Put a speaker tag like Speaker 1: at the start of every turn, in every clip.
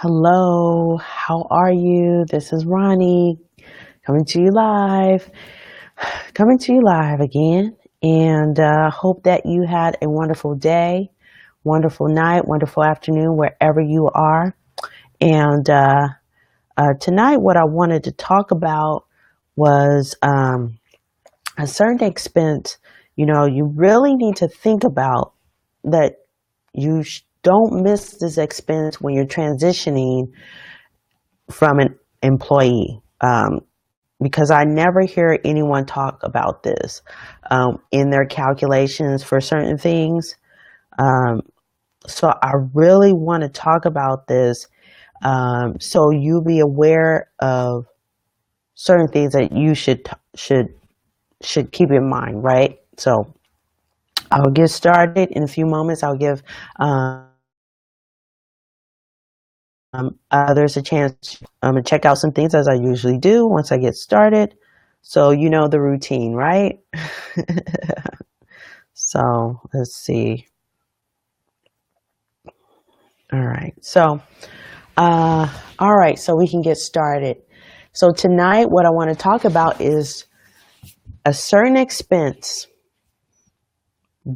Speaker 1: Hello, how are you? This is Ronnie coming to you live, coming to you live again. And hope that you had a wonderful day, wonderful night, wonderful afternoon, wherever you are. And tonight, what I wanted to talk about was a certain expense. You really need to think about that don't miss this expense when you're transitioning from an employee, because I never hear anyone talk about this in their calculations for certain things. Um, so I really want to talk about this, so you be aware of certain things that you should keep in mind, right? So I'll get started in a few moments. I'll give others a chance to check out some things as I usually do once I get started. So you know the routine, right? So let's see. All right. All right. So we can get started. So tonight, what I want to talk about is a certain expense.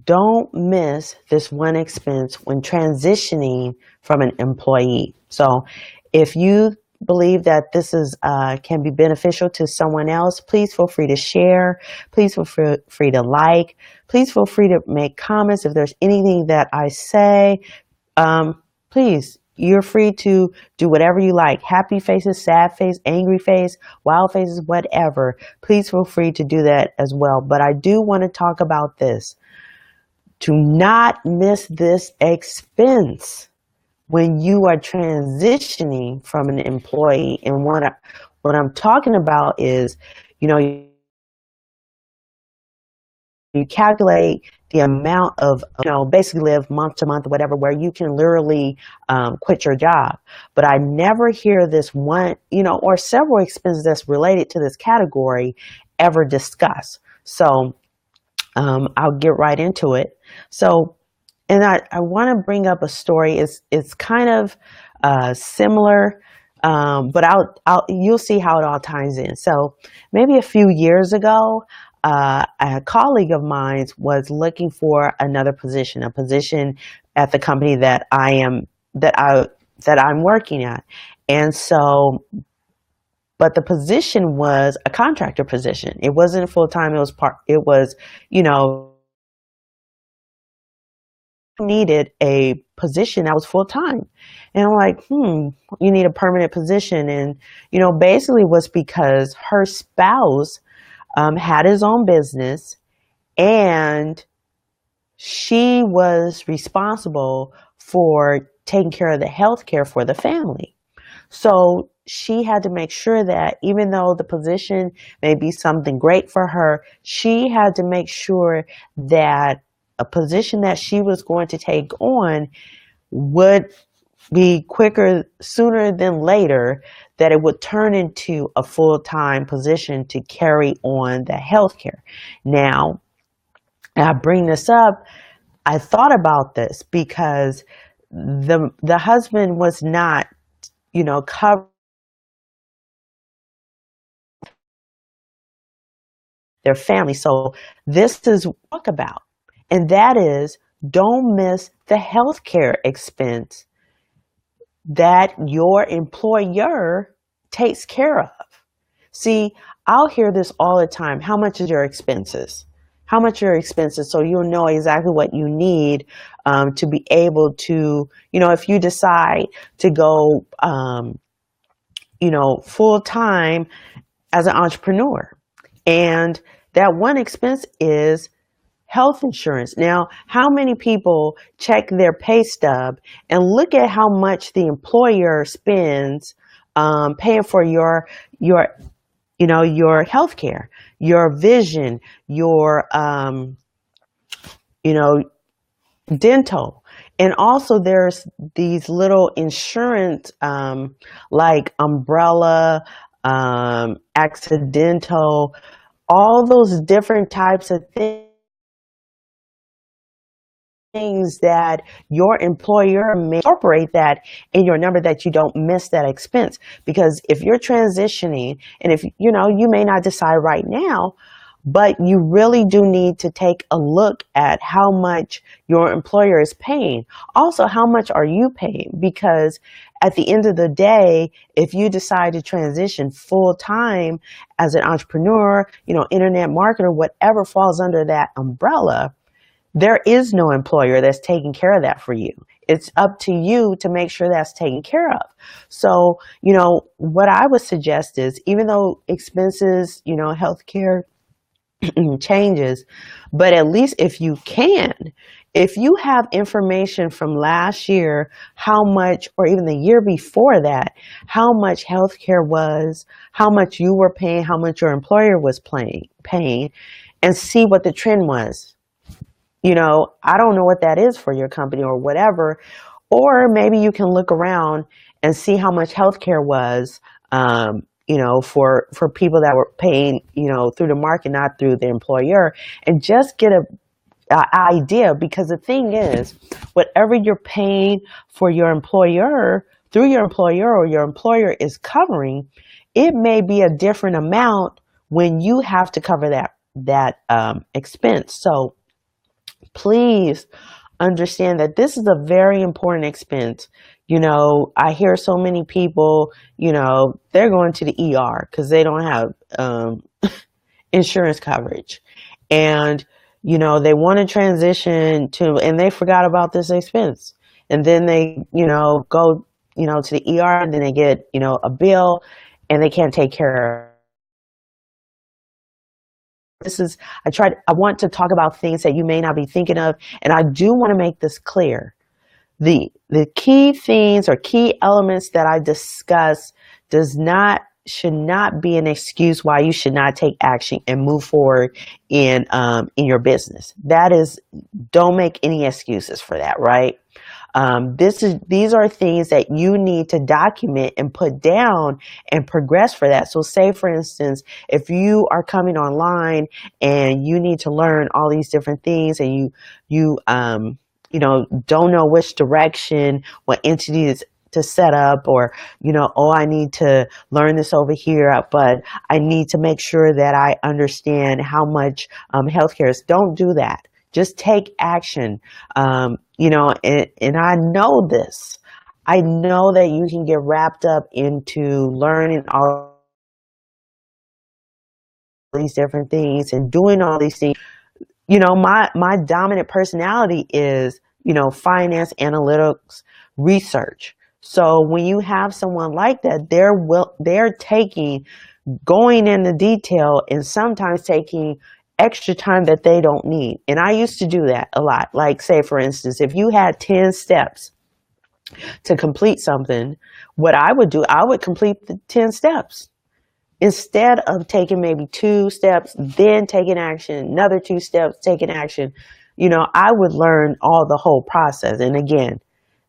Speaker 1: Don't miss this one expense when transitioning from an employee. So if you believe that this is can be beneficial to someone else, please feel free to share. Please feel free to like. Please feel free to make comments if there's anything that I say. Please, you're free to do whatever you like. Happy faces, sad face, angry face, wild faces, whatever. Please feel free to do that as well. But I do want to talk about this. To not miss this expense when you are transitioning from an employee. And what I'm talking about is, you calculate the amount of, basically live month to month, whatever, where you can literally quit your job. But I never hear this one, or several expenses that's related to this category ever discussed. So I'll get right into it. So, and I want to bring up a story. It's kind of similar, but you'll see how it all ties in. So maybe a few years ago, a colleague of mine was looking for another position, a position at the company that I'm working at, and so. But the position was a contractor position. It wasn't full time. It was, you know, needed a position that was full time. And I'm like, you need a permanent position. And, basically was because her spouse had his own business, and she was responsible for taking care of the health care for the family. So she had to make sure that even though the position may be something great for her, she had to make sure that a position that she was going to take on would be sooner than later, that it would turn into a full-time position to carry on the healthcare. Now, I bring this up, I thought about this because the husband was not, covered their family. So this is what I talk about, and that is, don't miss the healthcare expense that your employer takes care of. See, I'll hear this all the time. How much is your expenses? How much are your expenses? So you'll know exactly what you need to be able to, if you decide to go, full time as an entrepreneur. And that one expense is health insurance. Now, how many people check their pay stub and look at how much the employer spends paying for your health care, your vision, your, dental. And also there's these little insurance, like umbrella, accidental, all those different types of things things that your employer may incorporate that in your number, that you don't miss that expense. Because if you're transitioning, and if you may not decide right now, but you really do need to take a look at how much your employer is paying. Also, how much are you paying? Because at the end of the day, if you decide to transition full time as an entrepreneur, internet marketer, whatever falls under that umbrella, there is no employer that's taking care of that for you. It's up to you to make sure that's taken care of. So, what I would suggest is, even though expenses, healthcare changes, but at least if you have information from last year, how much, or even the year before that, how much healthcare was, how much you were paying, how much your employer was paying, and see what the trend was. I don't know what that is for your company or whatever, or maybe you can look around and see how much healthcare was, for people that were paying, through the market, not through the employer, and just get a idea. Because the thing is, whatever you're paying for your employer, through your employer, or your employer is covering, it may be a different amount when you have to cover that expense. So please understand that this is a very important expense. I hear so many people, they're going to the ER because they don't have insurance coverage. And, they want to transition and they forgot about this expense. And then they, go, to the ER, and then they get, a bill, and they can't take care of. I want to talk about things that you may not be thinking of, and I do want to make this clear. The key things or key elements that I discuss should not be an excuse why you should not take action and move forward in your business. Don't make any excuses for that, right? These are things that you need to document and put down and progress for that. So say, for instance, if you are coming online and you need to learn all these different things, and you don't know which direction, what entities to set up, or, I need to learn this over here, but I need to make sure that I understand how much healthcare is. Don't do that. Just take action. And I know this. I know that you can get wrapped up into learning all these different things and doing all these things. My dominant personality is, finance, analytics, research. So when you have someone like that, they're going into detail, and sometimes taking extra time that they don't need. And I used to do that a lot. Like, say, for instance, if you had 10 steps to complete something, what I would do, I would complete the 10 steps. Instead of taking maybe 2 steps, then taking action, another 2 steps, taking action, I would learn the whole process. And again,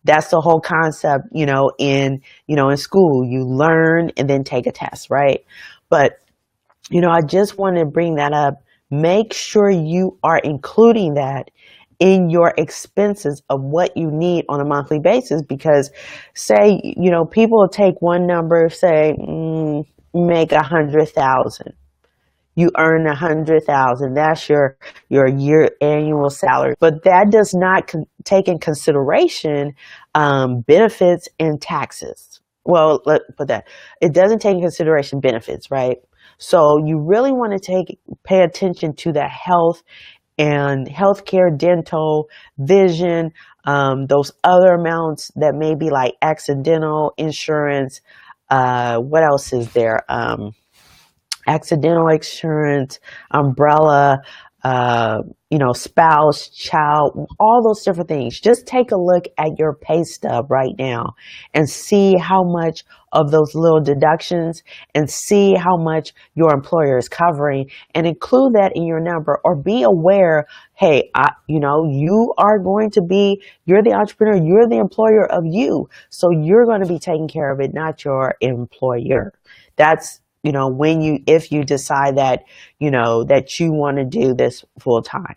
Speaker 1: that's the whole concept, in school, you learn and then take a test, right? But, I just want to bring that up. Make sure you are including that in your expenses of what you need on a monthly basis. Because say, people will take one number, say, make 100,000. You earn 100,000. That's your year annual salary. But that does not take in consideration benefits and taxes. Well, let's put that. It doesn't take in consideration benefits, right? So you really want to pay attention to the health and healthcare, dental, vision, those other amounts that may be like accidental insurance. What else is there? Accidental insurance, umbrella, spouse, child, all those different things. Just take a look at your pay stub right now and see how much of those little deductions, and see how much your employer is covering, and include that in your number. Or be aware, hey, you are going to be, you're the entrepreneur, you're the employer of you. So you're going to be taking care of it, not your employer. That's, if you decide that, that you want to do this full time.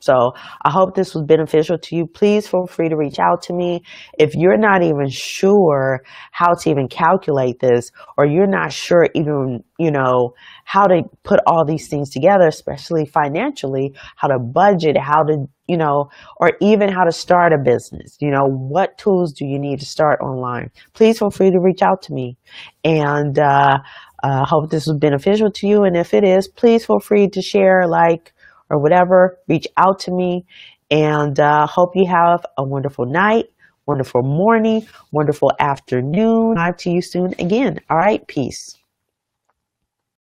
Speaker 1: So I hope this was beneficial to you. Please feel free to reach out to me. If you're not even sure how to even calculate this, or you're not sure even, how to put all these things together, especially financially, how to budget, how to, or even how to start a business, what tools do you need to start online? Please feel free to reach out to me. And hope this was beneficial to you. And if it is, please feel free to share, like, or whatever. Reach out to me. And hope you have a wonderful night, wonderful morning, wonderful afternoon. Talk to you soon again. All right. Peace.